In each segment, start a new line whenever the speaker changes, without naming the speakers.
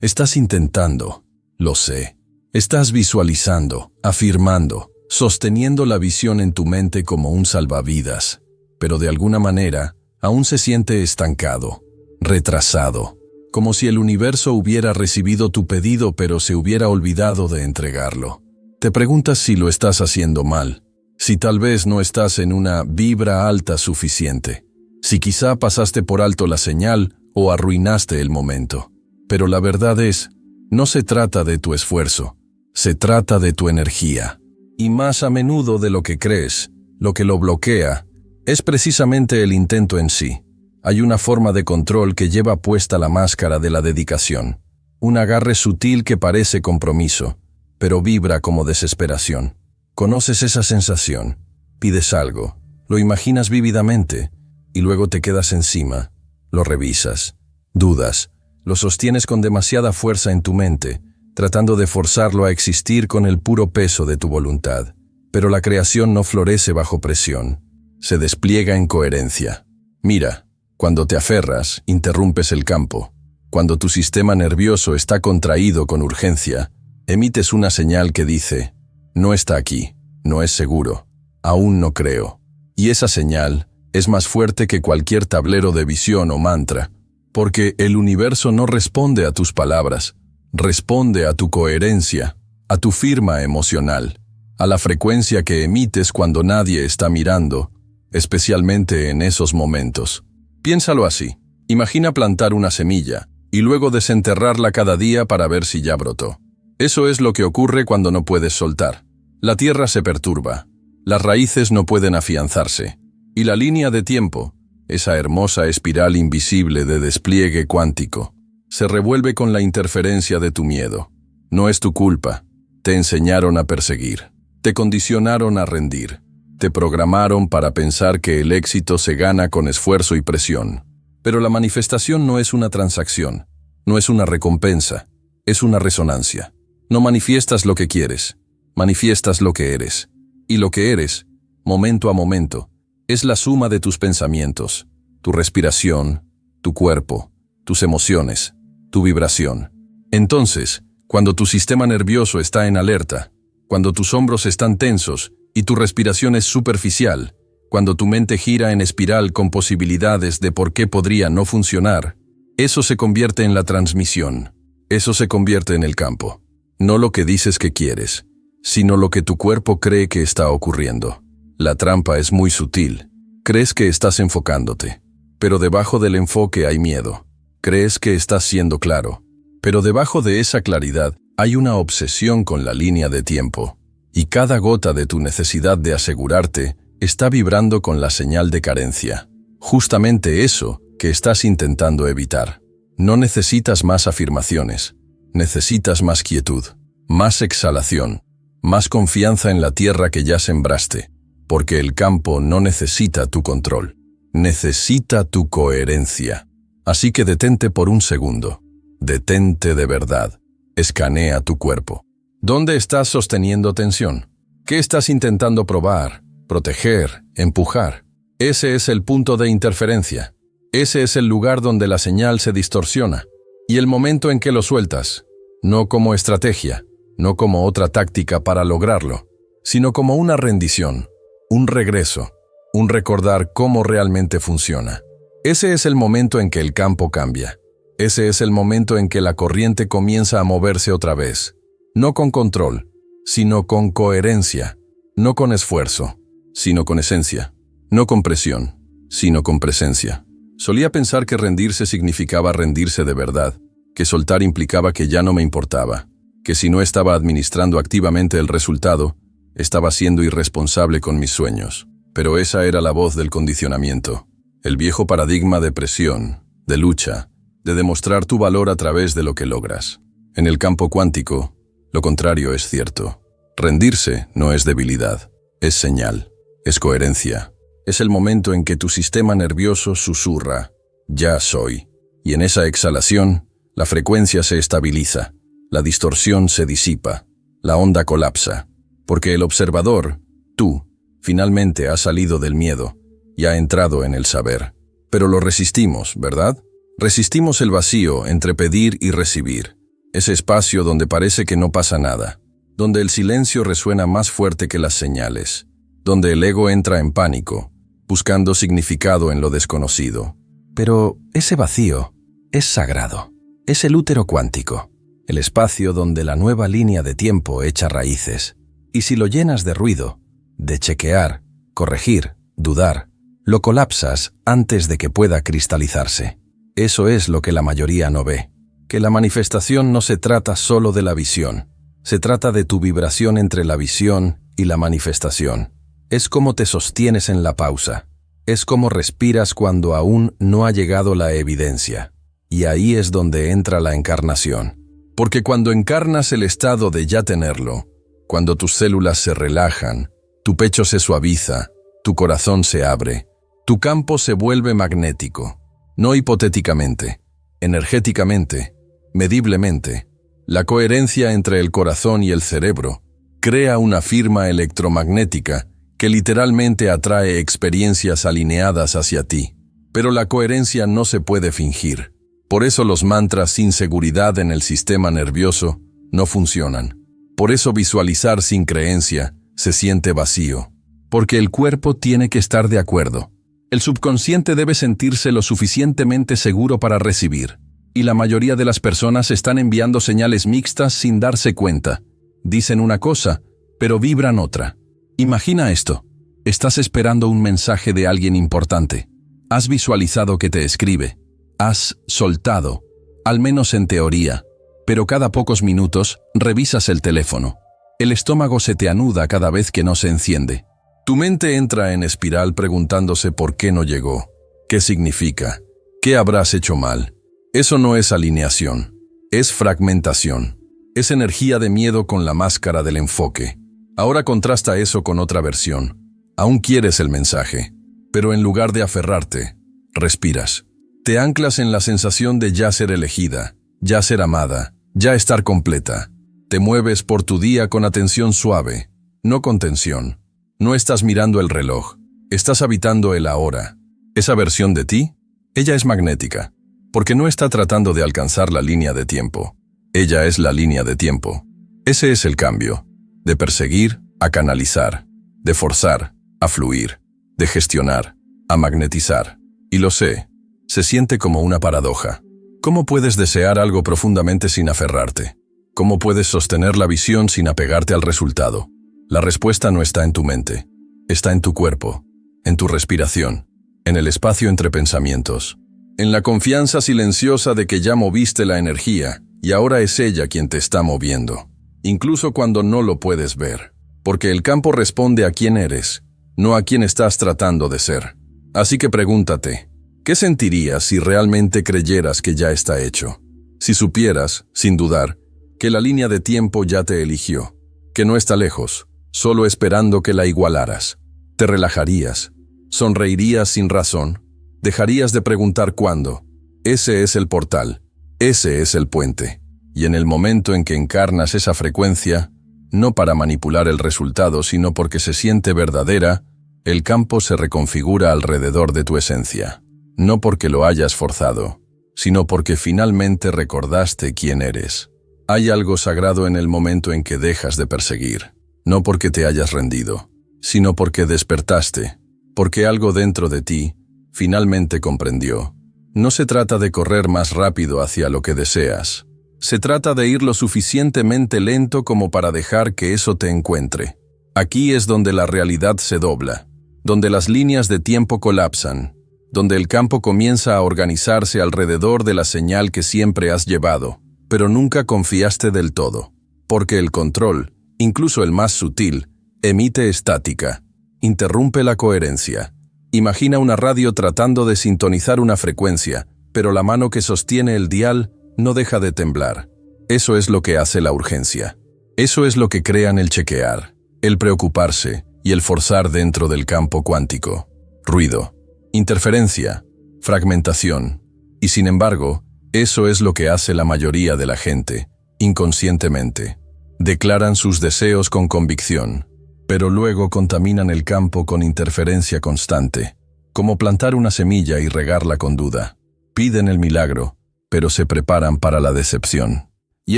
Estás intentando, lo sé. Estás visualizando, afirmando, sosteniendo la visión en tu mente como un salvavidas, pero de alguna manera aún se siente estancado, retrasado, como si el universo hubiera recibido tu pedido pero se hubiera olvidado de entregarlo. Te preguntas si lo estás haciendo mal, si tal vez no estás en una vibra alta suficiente, si quizá pasaste por alto la señal o arruinaste el momento. Pero la verdad es, no se trata de tu esfuerzo, se trata de tu energía. Y más a menudo de lo que crees, lo que lo bloquea, es precisamente el intento en sí. Hay una forma de control que lleva puesta la máscara de la dedicación, un agarre sutil que parece compromiso, pero vibra como desesperación. Conoces esa sensación, pides algo, lo imaginas vívidamente, y luego te quedas encima, lo revisas, dudas, lo sostienes con demasiada fuerza en tu mente, tratando de forzarlo a existir con el puro peso de tu voluntad. Pero la creación no florece bajo presión, se despliega en coherencia. Mira, cuando te aferras, interrumpes el campo. Cuando tu sistema nervioso está contraído con urgencia, emites una señal que dice, no está aquí, no es seguro, aún no creo. Y esa señal es más fuerte que cualquier tablero de visión o mantra, porque el universo no responde a tus palabras, responde a tu coherencia, a tu firma emocional, a la frecuencia que emites cuando nadie está mirando, especialmente en esos momentos. Piénsalo así. Imagina plantar una semilla y luego desenterrarla cada día para ver si ya brotó. Eso es lo que ocurre cuando no puedes soltar. La tierra se perturba, las raíces no pueden afianzarse, y la línea de tiempo, esa hermosa espiral invisible de despliegue cuántico, se revuelve con la interferencia de tu miedo. No es tu culpa. Te enseñaron a perseguir. Te condicionaron a rendir. Te programaron para pensar que el éxito se gana con esfuerzo y presión. Pero la manifestación no es una transacción, no es una recompensa, es una resonancia. No manifiestas lo que quieres, manifiestas lo que eres. Y lo que eres, momento a momento, es la suma de tus pensamientos, tu respiración, tu cuerpo, tus emociones, tu vibración. Entonces, cuando tu sistema nervioso está en alerta, cuando tus hombros están tensos y tu respiración es superficial, cuando tu mente gira en espiral con posibilidades de por qué podría no funcionar, eso se convierte en la transmisión, eso se convierte en el campo. No lo que dices que quieres, sino lo que tu cuerpo cree que está ocurriendo. La trampa es muy sutil. Crees que estás enfocándote, pero debajo del enfoque hay miedo. Crees que estás siendo claro, pero debajo de esa claridad hay una obsesión con la línea de tiempo, y cada gota de tu necesidad de asegurarte está vibrando con la señal de carencia. Justamente eso que estás intentando evitar. No necesitas más afirmaciones, necesitas más quietud, más exhalación, más confianza en la tierra que ya sembraste, porque el campo no necesita tu control, necesita tu coherencia. Así que detente por un segundo, detente de verdad, escanea tu cuerpo. ¿Dónde estás sosteniendo tensión? ¿Qué estás intentando probar, proteger, empujar? Ese es el punto de interferencia. Ese es el lugar donde la señal se distorsiona. Y el momento en que lo sueltas, no como estrategia, no como otra táctica para lograrlo, sino como una rendición, un regreso, un recordar cómo realmente funciona. Ese es el momento en que el campo cambia. Ese es el momento en que la corriente comienza a moverse otra vez. No con control, sino con coherencia. No con esfuerzo, sino con esencia. No con presión, sino con presencia. Solía pensar que rendirse significaba rendirse de verdad, que soltar implicaba que ya no me importaba, que si no estaba administrando activamente el resultado, estaba siendo irresponsable con mis sueños. Pero esa era la voz del condicionamiento. El viejo paradigma de presión, de lucha, de demostrar tu valor a través de lo que logras. En el campo cuántico, lo contrario es cierto. Rendirse no es debilidad, es señal, es coherencia. Es el momento en que tu sistema nervioso susurra, ya soy. Y en esa exhalación, la frecuencia se estabiliza, la distorsión se disipa, la onda colapsa. Porque el observador, tú, finalmente has salido del miedo y ha entrado en el saber. Pero lo resistimos, ¿verdad? Resistimos el vacío entre pedir y recibir. ese espacio donde parece que no pasa nada, donde el silencio resuena más fuerte que las señales, donde el ego entra en pánico, buscando significado en lo desconocido. Pero ese vacío es sagrado, es el útero cuántico, el espacio donde la nueva línea de tiempo echa raíces. Y si lo llenas de ruido, de chequear, corregir, dudar, lo colapsas antes de que pueda cristalizarse. Eso es lo que la mayoría no ve, que la manifestación no se trata solo de la visión, se trata de tu vibración entre la visión y la manifestación. Es cómo te sostienes en la pausa, es cómo respiras cuando aún no ha llegado la evidencia. Y ahí es donde entra la encarnación. Porque cuando encarnas el estado de ya tenerlo, cuando tus células se relajan, tu pecho se suaviza, tu corazón se abre, tu campo se vuelve magnético, no hipotéticamente, energéticamente, mediblemente. La coherencia entre el corazón y el cerebro crea una firma electromagnética que literalmente atrae experiencias alineadas hacia ti. Pero la coherencia no se puede fingir. Por eso los mantras sin seguridad en el sistema nervioso no funcionan. Por eso visualizar sin creencia se siente vacío. Porque el cuerpo tiene que estar de acuerdo. El subconsciente debe sentirse lo suficientemente seguro para recibir. Y la mayoría de las personas están enviando señales mixtas sin darse cuenta. Dicen una cosa, pero vibran otra. Imagina esto. Estás esperando un mensaje de alguien importante. Has visualizado que te escribe. Has soltado, al menos en teoría, pero cada pocos minutos revisas el teléfono. El estómago se te anuda cada vez que no se enciende. Tu mente entra en espiral preguntándose por qué no llegó, qué significa, qué habrás hecho mal. Eso no es alineación, es fragmentación, es energía de miedo con la máscara del enfoque. Ahora contrasta eso con otra versión. Aún quieres el mensaje, pero en lugar de aferrarte, respiras. Te anclas en la sensación de ya ser elegida, ya ser amada, ya estar completa. Te mueves por tu día con atención suave, no con tensión. No estás mirando el reloj, estás habitando el ahora. Esa versión de ti, ella es magnética, porque no está tratando de alcanzar la línea de tiempo. Ella es la línea de tiempo. Ese es el cambio, de perseguir a canalizar, de forzar a fluir, de gestionar a magnetizar. Y lo sé, se siente como una paradoja. ¿Cómo puedes desear algo profundamente sin aferrarte? ¿Cómo puedes sostener la visión sin apegarte al resultado? La respuesta no está en tu mente, está en tu cuerpo, en tu respiración, en el espacio entre pensamientos, en la confianza silenciosa de que ya moviste la energía y ahora es ella quien te está moviendo, incluso cuando no lo puedes ver, porque el campo responde a quién eres, no a quién estás tratando de ser. Así que pregúntate, ¿qué sentirías si realmente creyeras que ya está hecho? Si supieras, sin dudar, que la línea de tiempo ya te eligió, que no está lejos, solo esperando que la igualaras. Te relajarías, sonreirías sin razón, dejarías de preguntar cuándo. Ese es el portal, ese es el puente. Y en el momento en que encarnas esa frecuencia, no para manipular el resultado, sino porque se siente verdadera, el campo se reconfigura alrededor de tu esencia. No porque lo hayas forzado, sino porque finalmente recordaste quién eres. Hay algo sagrado en el momento en que dejas de perseguir. No porque te hayas rendido, sino porque despertaste, porque algo dentro de ti finalmente comprendió. No se trata de correr más rápido hacia lo que deseas. Se trata de ir lo suficientemente lento como para dejar que eso te encuentre. Aquí es donde la realidad se dobla, donde las líneas de tiempo colapsan, donde el campo comienza a organizarse alrededor de la señal que siempre has llevado, pero nunca confiaste del todo, porque el control, incluso el más sutil, emite estática, interrumpe la coherencia. Imagina una radio tratando de sintonizar una frecuencia, pero la mano que sostiene el dial no deja de temblar. Eso es lo que hace la urgencia. Eso es lo que crean el chequear, el preocuparse y el forzar dentro del campo cuántico. Ruido, interferencia, fragmentación. Y sin embargo, eso es lo que hace la mayoría de la gente, inconscientemente. Declaran sus deseos con convicción, pero luego contaminan el campo con interferencia constante, como plantar una semilla y regarla con duda. Piden el milagro, pero se preparan para la decepción. Y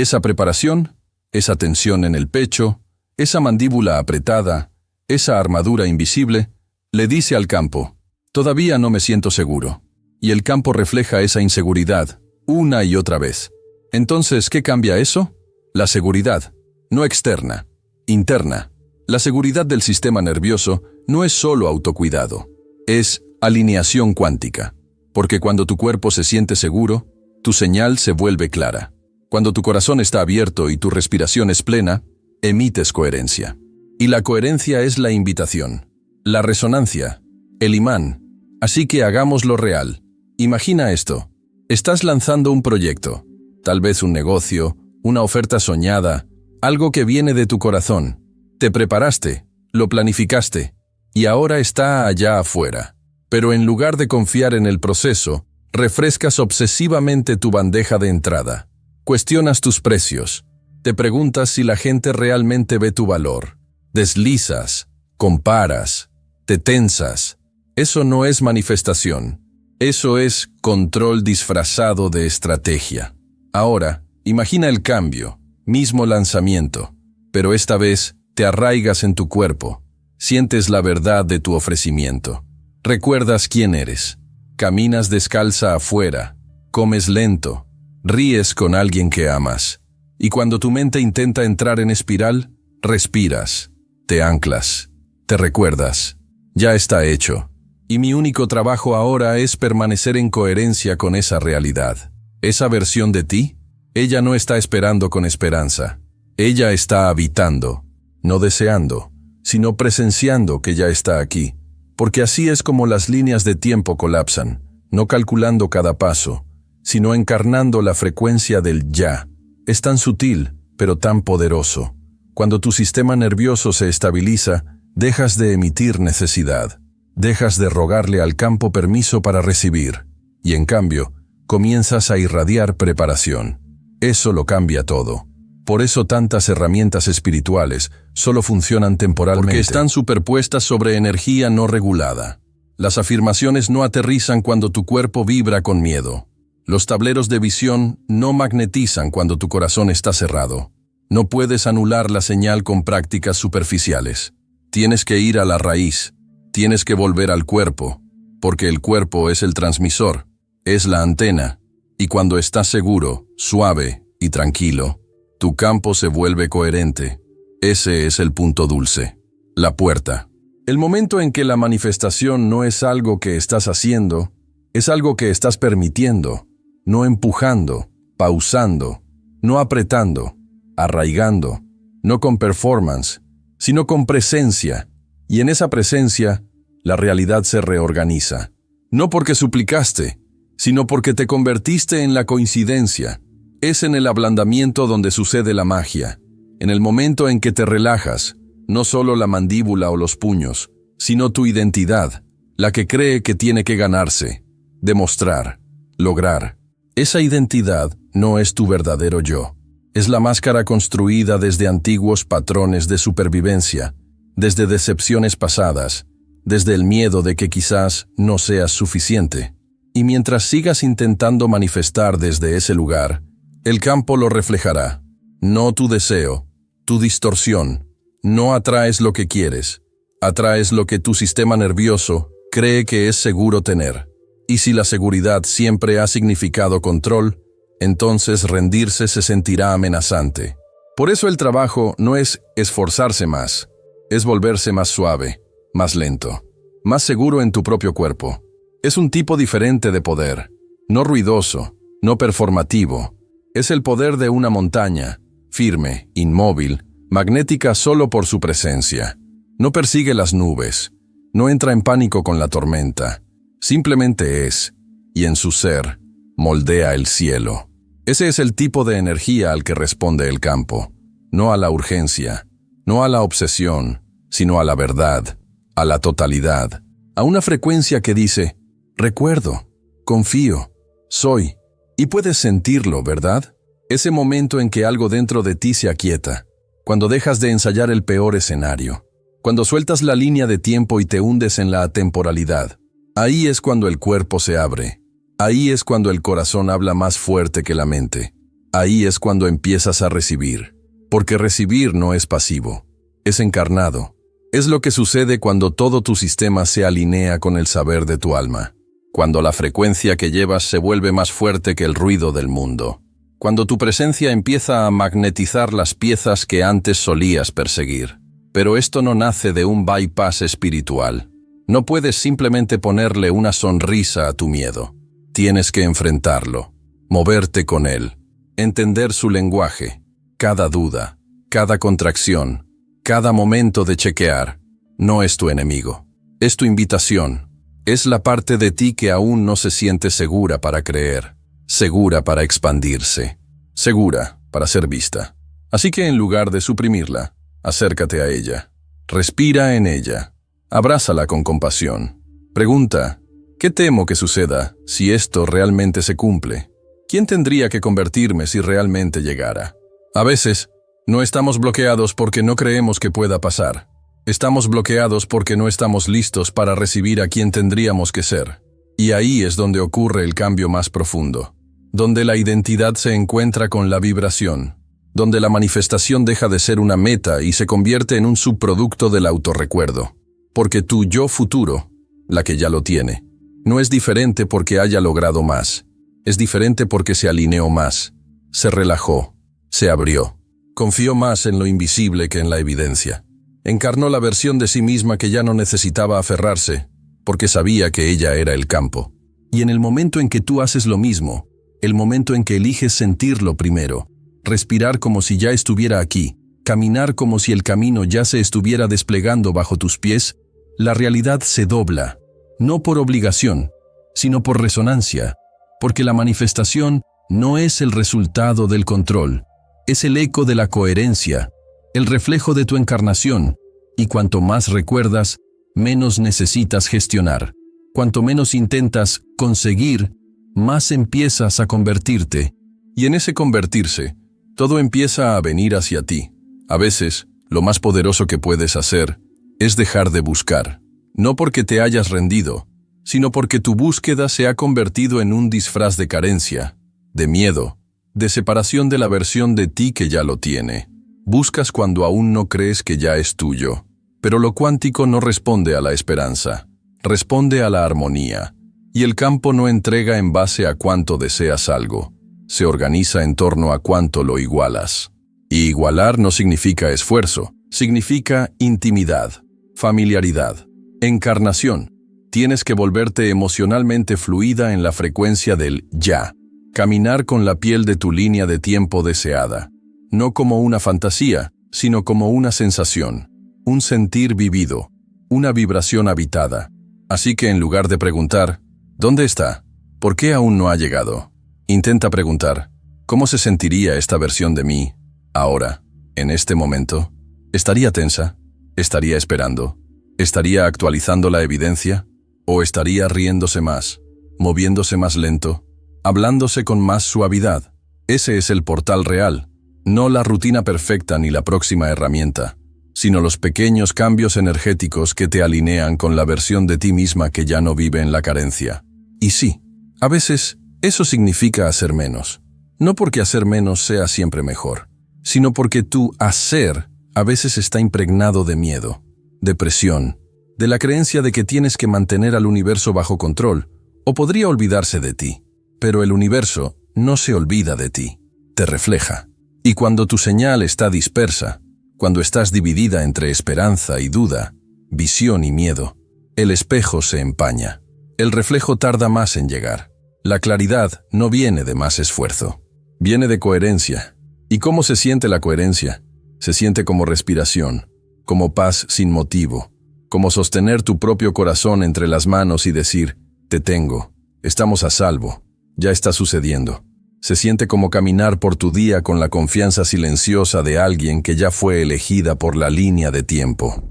esa preparación, esa tensión en el pecho, esa mandíbula apretada, esa armadura invisible, le dice al campo, todavía no me siento seguro. Y el campo refleja esa inseguridad, una y otra vez. Entonces, ¿qué cambia eso? La seguridad, no externa, interna. La seguridad del sistema nervioso no es solo autocuidado, es alineación cuántica. Porque cuando tu cuerpo se siente seguro, tu señal se vuelve clara. Cuando tu corazón está abierto y tu respiración es plena, emites coherencia. Y la coherencia es la invitación, la resonancia, el imán. Así que hagámoslo real. Imagina esto. Estás lanzando un proyecto, tal vez un negocio, una oferta soñada, algo que viene de tu corazón. Te preparaste, lo planificaste, y ahora está allá afuera. Pero en lugar de confiar en el proceso, refrescas obsesivamente tu bandeja de entrada. Cuestionas tus precios. Te preguntas si la gente realmente ve tu valor. Deslizas, comparas, te tensas. Eso no es manifestación. Eso es control disfrazado de estrategia. Ahora, imagina el cambio, mismo lanzamiento, pero esta vez te arraigas en tu cuerpo, sientes la verdad de tu ofrecimiento. Recuerdas quién eres, caminas descalza afuera, comes lento, ríes con alguien que amas, y cuando tu mente intenta entrar en espiral, respiras, te anclas, te recuerdas, ya está hecho. Y mi único trabajo ahora es permanecer en coherencia con esa realidad. Esa versión de ti, ella no está esperando con esperanza. Ella está habitando, no deseando, sino presenciando que ya está aquí. Porque así es como las líneas de tiempo colapsan, no calculando cada paso, sino encarnando la frecuencia del ya. Es tan sutil, pero tan poderoso. Cuando tu sistema nervioso se estabiliza, dejas de emitir necesidad. Dejas de rogarle al campo permiso para recibir, y en cambio, comienzas a irradiar preparación. Eso lo cambia todo. Por eso tantas herramientas espirituales solo funcionan temporalmente. Porque están superpuestas sobre energía no regulada. Las afirmaciones no aterrizan cuando tu cuerpo vibra con miedo. Los tableros de visión no magnetizan cuando tu corazón está cerrado. No puedes anular la señal con prácticas superficiales. Tienes que ir a la raíz. Tienes que volver al cuerpo, porque el cuerpo es el transmisor, es la antena, y cuando estás seguro, suave y tranquilo, tu campo se vuelve coherente. Ese es el punto dulce, la puerta. El momento en que la manifestación no es algo que estás haciendo, es algo que estás permitiendo, no empujando, pausando, no apretando, arraigando, no con performance, sino con presencia. Y en esa presencia, la realidad se reorganiza. No porque suplicaste, sino porque te convertiste en la coincidencia. Es en el ablandamiento donde sucede la magia. En el momento en que te relajas, no solo la mandíbula o los puños, sino tu identidad, la que cree que tiene que ganarse, demostrar, lograr. Esa identidad no es tu verdadero yo. Es la máscara construida desde antiguos patrones de supervivencia, desde decepciones pasadas, desde el miedo de que quizás no seas suficiente. Y mientras sigas intentando manifestar desde ese lugar, el campo lo reflejará. No tu deseo, tu distorsión. No atraes lo que quieres, atraes lo que tu sistema nervioso cree que es seguro tener. Y si la seguridad siempre ha significado control, entonces rendirse se sentirá amenazante. Por eso el trabajo no es esforzarse más, es volverse más suave, más lento, más seguro en tu propio cuerpo. Es un tipo diferente de poder, no ruidoso, no performativo. Es el poder de una montaña, firme, inmóvil, magnética solo por su presencia. No persigue las nubes, no entra en pánico con la tormenta. Simplemente es, y en su ser, moldea el cielo. Ese es el tipo de energía al que responde el campo, no a la urgencia, no a la obsesión, sino a la verdad, a la totalidad, a una frecuencia que dice, recuerdo, confío, soy, y puedes sentirlo, ¿verdad? Ese momento en que algo dentro de ti se aquieta, cuando dejas de ensayar el peor escenario, cuando sueltas la línea de tiempo y te hundes en la atemporalidad. Ahí es cuando el cuerpo se abre, ahí es cuando el corazón habla más fuerte que la mente. ahí es cuando empiezas a recibir. Porque recibir no es pasivo, es encarnado. Es lo que sucede cuando todo tu sistema se alinea con el saber de tu alma. Cuando la frecuencia que llevas se vuelve más fuerte que el ruido del mundo. Cuando tu presencia empieza a magnetizar las piezas que antes solías perseguir. Pero esto no nace de un bypass espiritual. No puedes simplemente ponerle una sonrisa a tu miedo. Tienes que enfrentarlo, moverte con él, entender su lenguaje. Cada duda, cada contracción, cada momento de chequear, no es tu enemigo. Es tu invitación. Es la parte de ti que aún no se siente segura para creer, segura para expandirse, segura para ser vista. Así que en lugar de suprimirla, acércate a ella. Respira en ella. Abrázala con compasión. Pregunta, ¿qué temo que suceda si esto realmente se cumple? ¿Quién tendría que convertirme si realmente llegara? A veces, no estamos bloqueados porque no creemos que pueda pasar. Estamos bloqueados porque no estamos listos para recibir a quien tendríamos que ser. Y ahí es donde ocurre el cambio más profundo. Donde la identidad se encuentra con la vibración. Donde la manifestación deja de ser una meta y se convierte en un subproducto del autorrecuerdo. Porque tu yo futuro, la que ya lo tiene, no es diferente porque haya logrado más. Es diferente porque se alineó más. Se relajó. Se abrió. Confió más en lo invisible que en la evidencia. Encarnó la versión de sí misma que ya no necesitaba aferrarse, porque sabía que ella era el campo. Y en el momento en que tú haces lo mismo, el momento en que eliges sentirlo primero, respirar como si ya estuviera aquí, caminar como si el camino ya se estuviera desplegando bajo tus pies, la realidad se dobla, no por obligación, sino por resonancia, porque la manifestación no es el resultado del control, es el eco de la coherencia, el reflejo de tu encarnación, y cuanto más recuerdas, menos necesitas gestionar. Cuanto menos intentas conseguir, más empiezas a convertirte. Y en ese convertirse, todo empieza a venir hacia ti. A veces, lo más poderoso que puedes hacer es dejar de buscar. No porque te hayas rendido, sino porque tu búsqueda se ha convertido en un disfraz de carencia, de miedo, de separación de la versión de ti que ya lo tiene. Buscas cuando aún no crees que ya es tuyo. Pero lo cuántico no responde a la esperanza, responde a la armonía. Y el campo no entrega en base a cuánto deseas algo, se organiza en torno a cuánto lo igualas. Y igualar no significa esfuerzo, significa intimidad, familiaridad, encarnación. Tienes que volverte emocionalmente fluida en la frecuencia del ya, caminar con la piel de tu línea de tiempo deseada. No como una fantasía, sino como una sensación, un sentir vivido, una vibración habitada. Así que en lugar de preguntar, ¿dónde está? ¿Por qué aún no ha llegado? Intenta preguntar, ¿cómo se sentiría esta versión de mí, ahora, en este momento? ¿Estaría tensa? ¿Estaría esperando? ¿Estaría actualizando la evidencia? ¿O estaría riéndose más, moviéndose más lento, hablándose con más suavidad? Ese es el portal real. No la rutina perfecta ni la próxima herramienta, sino los pequeños cambios energéticos que te alinean con la versión de ti misma que ya no vive en la carencia. Y sí, a veces eso significa hacer menos. No porque hacer menos sea siempre mejor, sino porque tu hacer a veces está impregnado de miedo, de presión, de la creencia de que tienes que mantener al universo bajo control, o podría olvidarse de ti. Pero el universo no se olvida de ti, te refleja. Y cuando tu señal está dispersa, cuando estás dividida entre esperanza y duda, visión y miedo, el espejo se empaña. El reflejo tarda más en llegar. La claridad no viene de más esfuerzo, viene de coherencia. ¿Y cómo se siente la coherencia? Se siente como respiración, como paz sin motivo, como sostener tu propio corazón entre las manos y decir, te tengo, estamos a salvo, ya está sucediendo. Se siente como caminar por tu día con la confianza silenciosa de alguien que ya fue elegida por la línea de tiempo,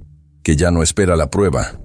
que ya no espera la prueba,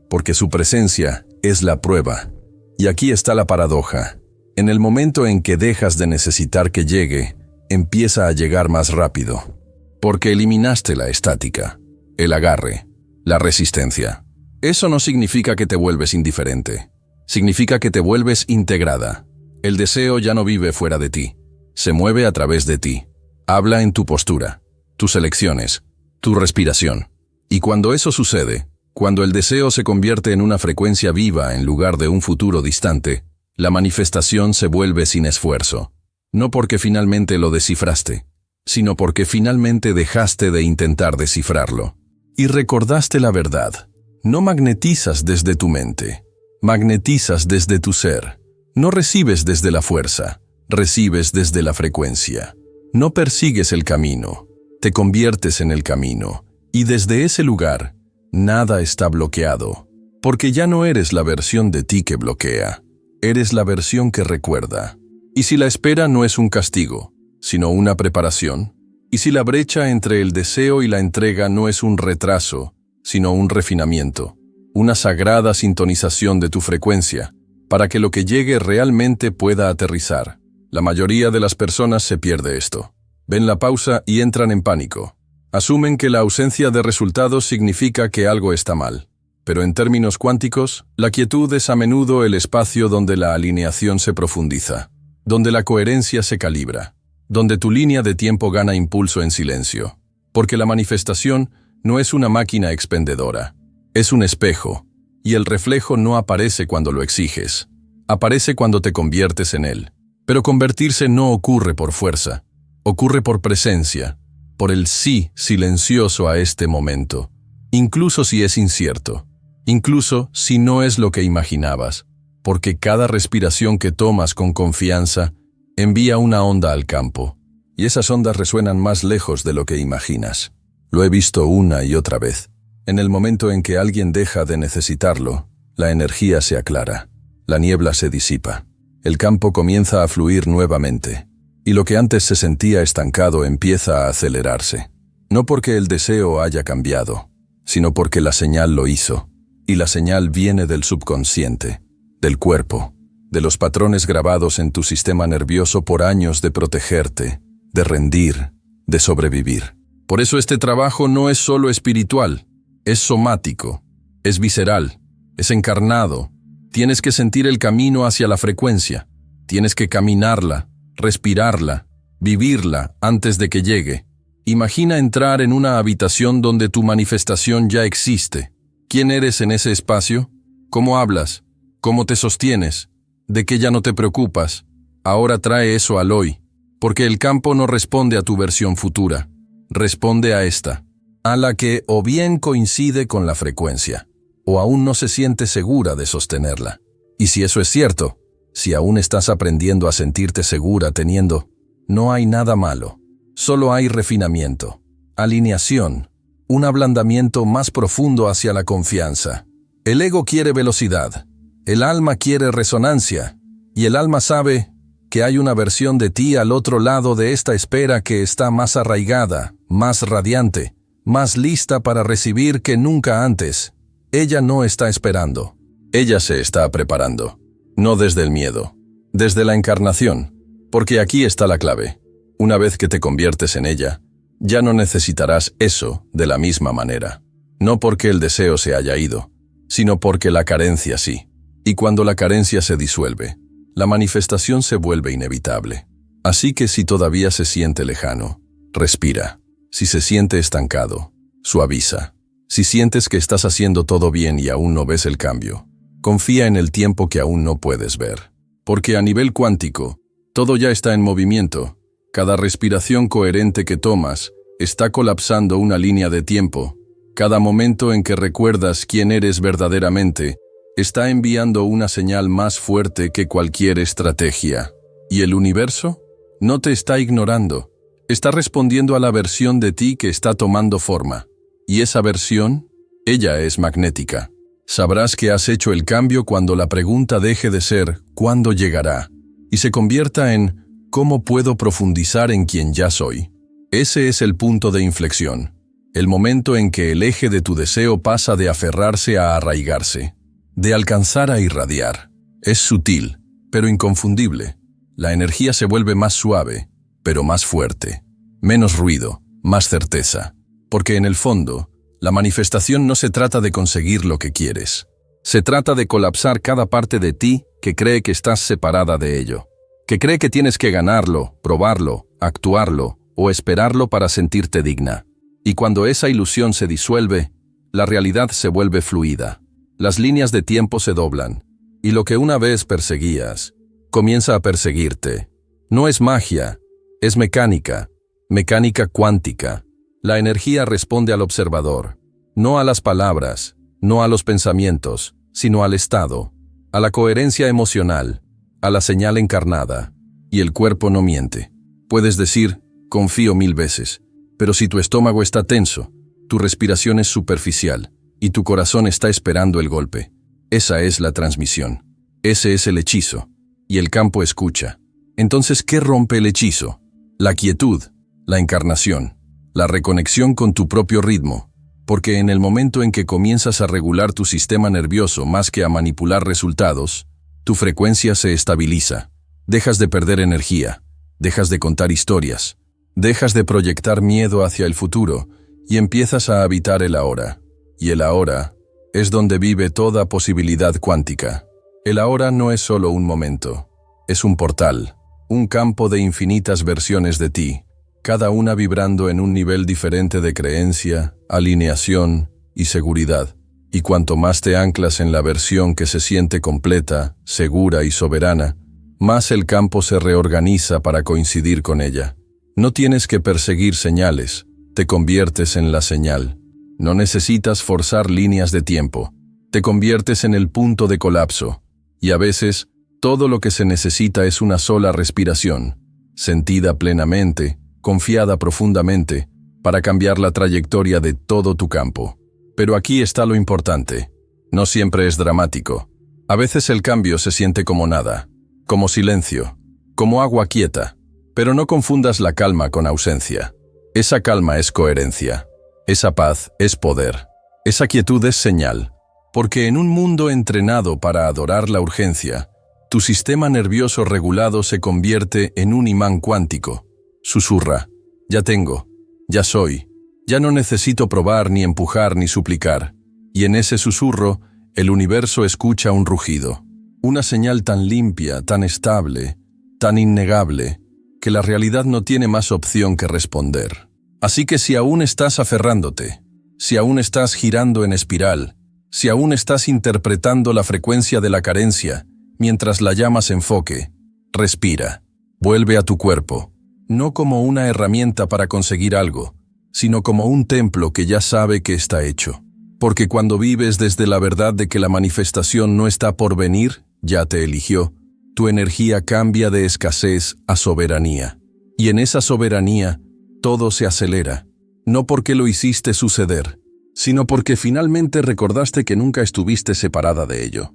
porque su presencia es la prueba. Y aquí está la paradoja. En el momento en que dejas de necesitar que llegue, empieza a llegar más rápido, porque eliminaste la estática, el agarre, la resistencia. Eso no significa que te vuelves indiferente, significa que te vuelves integrada. El deseo ya no vive fuera de ti. Se mueve a través de ti. Habla en tu postura, tus elecciones, tu respiración. Y cuando eso sucede, cuando el deseo se convierte en una frecuencia viva en lugar de un futuro distante, la manifestación se vuelve sin esfuerzo. No porque finalmente lo descifraste, sino porque finalmente dejaste de intentar descifrarlo. Y recordaste la verdad. No magnetizas desde tu mente, magnetizas desde tu ser. No recibes desde la fuerza, recibes desde la frecuencia. No persigues el camino, te conviertes en el camino. Y desde ese lugar, nada está bloqueado, porque ya no eres la versión de ti que bloquea, eres la versión que recuerda. Y si la espera no es un castigo, sino una preparación, y si la brecha entre el deseo y la entrega no es un retraso, sino un refinamiento, una sagrada sintonización de tu frecuencia, para que lo que llegue realmente pueda aterrizar. La mayoría de las personas se pierde esto. Ven la pausa y entran en pánico. Asumen que la ausencia de resultados significa que algo está mal. Pero en términos cuánticos, la quietud es a menudo el espacio donde la alineación se profundiza, donde la coherencia se calibra, donde tu línea de tiempo gana impulso en silencio. Porque la manifestación no es una máquina expendedora, es un espejo, y el reflejo no aparece cuando lo exiges, aparece cuando te conviertes en él. Pero convertirse no ocurre por fuerza, ocurre por presencia, por el sí silencioso a este momento, incluso si es incierto, incluso si no es lo que imaginabas, porque cada respiración que tomas con confianza envía una onda al campo, y esas ondas resuenan más lejos de lo que imaginas. Lo he visto una y otra vez. En el momento en que alguien deja de necesitarlo, la energía se aclara, la niebla se disipa, el campo comienza a fluir nuevamente. Y lo que antes se sentía estancado empieza a acelerarse. No porque el deseo haya cambiado, sino porque la señal lo hizo. Y la señal viene del subconsciente, del cuerpo, de los patrones grabados en tu sistema nervioso por años de protegerte, de rendir, de sobrevivir. Por eso este trabajo no es solo espiritual, es somático, es visceral, es encarnado. Tienes que sentir el camino hacia la frecuencia, tienes que caminarla, respirarla, vivirla antes de que llegue. Imagina entrar en una habitación donde tu manifestación ya existe. ¿Quién eres en ese espacio? ¿Cómo hablas? ¿Cómo te sostienes? ¿De qué ya no te preocupas? Ahora trae eso al hoy, porque el campo no responde a tu versión futura, responde a esta, a la que o bien coincide con la frecuencia, o aún no se siente segura de sostenerla. Y si eso es cierto, si aún estás aprendiendo a sentirte segura teniendo, no hay nada malo. Solo hay refinamiento, alineación, un ablandamiento más profundo hacia la confianza. El ego quiere velocidad, el alma quiere resonancia, y el alma sabe que hay una versión de ti al otro lado de esta espera que está más arraigada, más radiante, más lista para recibir que nunca antes. Ella no está esperando, ella se está preparando. No desde el miedo, desde la encarnación, porque aquí está la clave. Una vez que te conviertes en ella, ya no necesitarás eso de la misma manera. No porque el deseo se haya ido, sino porque la carencia sí. Y cuando la carencia se disuelve, la manifestación se vuelve inevitable. Así que si todavía se siente lejano, respira. Si se siente estancado, suaviza. Si sientes que estás haciendo todo bien y aún no ves el cambio, confía en el tiempo que aún no puedes ver. Porque a nivel cuántico, todo ya está en movimiento. Cada respiración coherente que tomas está colapsando una línea de tiempo. Cada momento en que recuerdas quién eres verdaderamente está enviando una señal más fuerte que cualquier estrategia. ¿Y el universo? No te está ignorando. Está respondiendo a la versión de ti que está tomando forma. Y esa versión, ella es magnética. Sabrás que has hecho el cambio cuando la pregunta deje de ser ¿cuándo llegará? Y se convierta en ¿cómo puedo profundizar en quien ya soy? Ese es el punto de inflexión, el momento en que el eje de tu deseo pasa de aferrarse a arraigarse, de alcanzar a irradiar. Es sutil, pero inconfundible. La energía se vuelve más suave, pero más fuerte, menos ruido, más certeza. Porque en el fondo, la manifestación no se trata de conseguir lo que quieres. Se trata de colapsar cada parte de ti que cree que estás separada de ello, que cree que tienes que ganarlo, probarlo, actuarlo o esperarlo para sentirte digna. Y cuando esa ilusión se disuelve, la realidad se vuelve fluida. Las líneas de tiempo se doblan, y lo que una vez perseguías, comienza a perseguirte. No es magia, es mecánica, mecánica cuántica. La energía responde al observador, no a las palabras, no a los pensamientos, sino al estado, a la coherencia emocional, a la señal encarnada. Y el cuerpo no miente. Puedes decir, confío 1000 veces, pero si tu estómago está tenso, tu respiración es superficial y tu corazón está esperando el golpe, esa es la transmisión. Ese es el hechizo. Y el campo escucha. Entonces, ¿qué rompe el hechizo? La quietud, la encarnación, la reconexión con tu propio ritmo. Porque en el momento en que comienzas a regular tu sistema nervioso más que a manipular resultados, tu frecuencia se estabiliza. Dejas de perder energía, dejas de contar historias, dejas de proyectar miedo hacia el futuro y empiezas a habitar el ahora. Y el ahora es donde vive toda posibilidad cuántica. El ahora no es solo un momento, es un portal, un campo de infinitas versiones de ti, cada una vibrando en un nivel diferente de creencia, alineación y seguridad. Y cuanto más te anclas en la versión que se siente completa, segura y soberana, más el campo se reorganiza para coincidir con ella. No tienes que perseguir señales, te conviertes en la señal. No necesitas forzar líneas de tiempo, te conviertes en el punto de colapso. Y a veces, todo lo que se necesita es una sola respiración, sentida plenamente, confiada profundamente, para cambiar la trayectoria de todo tu campo. Pero aquí está lo importante. No siempre es dramático. A veces el cambio se siente como nada, como silencio, como agua quieta. Pero no confundas la calma con ausencia. Esa calma es coherencia. Esa paz es poder. Esa quietud es señal. Porque en un mundo entrenado para adorar la urgencia, tu sistema nervioso regulado se convierte en un imán cuántico. Susurra, ya tengo, ya soy, ya no necesito probar ni empujar ni suplicar. Y en ese susurro, el universo escucha un rugido. Una señal tan limpia, tan estable, tan innegable, que la realidad no tiene más opción que responder. Así que si aún estás aferrándote, si aún estás girando en espiral, si aún estás interpretando la frecuencia de la carencia, mientras la llamas enfoque, respira, vuelve a tu cuerpo. No como una herramienta para conseguir algo, sino como un templo que ya sabe que está hecho. Porque cuando vives desde la verdad de que la manifestación no está por venir, ya te eligió, tu energía cambia de escasez a soberanía. Y en esa soberanía, todo se acelera, no porque lo hiciste suceder, sino porque finalmente recordaste que nunca estuviste separada de ello.